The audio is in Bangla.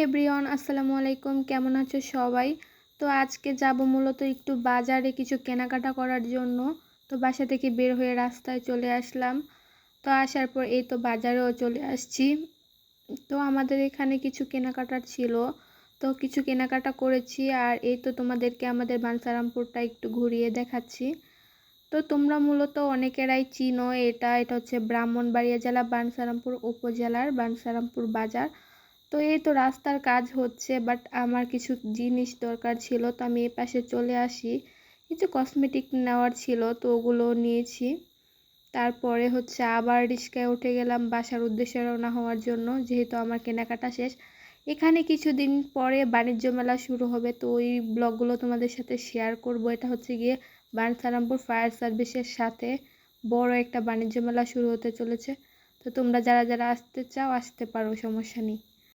এভরিওয়ান, আসসালামু আলাইকুম। কেমন আছো সবাই? তো আজকে যাব মূলত একটু বাজারে কিছু কেনাকাটা করার জন্য। তো বাসা থেকে বের হয়ে রাস্তায় চলে আসলাম। তো আসার পর এই তো বাজারেও চলে আসছি। তো আমাদের এখানে কিছু কেনাকাটার ছিল, তো কিছু কেনাকাটা করেছি। আর এই তো তোমাদেরকে আমাদের বাঞ্ছারামপুরটা একটু ঘুরিয়ে দেখাচ্ছি। তো তোমরা মূলত অনেকেরাই চিনো, এটা হচ্ছে ব্রাহ্মণবাড়িয়া জেলা বাঞ্ছারামপুর উপজেলার বাঞ্ছারামপুর বাজার। তো এই তো রাস্তার কাজ হচ্ছে, বাট আমার কিছু জিনিস দরকার ছিল, তো আমি এই পাশে চলে আসি। কিছু কসমেটিক নেওয়ার ছিল, তো ওগুলো নিয়েছি। তারপরে হচ্ছে আবার রিক্সায় উঠে গেলাম বাসার উদ্দেশ্যে রওনা হওয়ার জন্য, যেহেতু আমার কেনাকাটা শেষ। এখানে কিছুদিন পরে বাণিজ্য মেলা শুরু হবে, তো ওই ব্লগগুলো তোমাদের সাথে শেয়ার করব। এটা হচ্ছে গিয়ে বাঞ্ছারামপুর ফায়ার সার্ভিসের সাথে বড় একটা বাণিজ্য মেলা শুরু হতে চলেছে। তো তোমরা যারা যারা আসতে চাও আসতে পারো, সমস্যা নেই।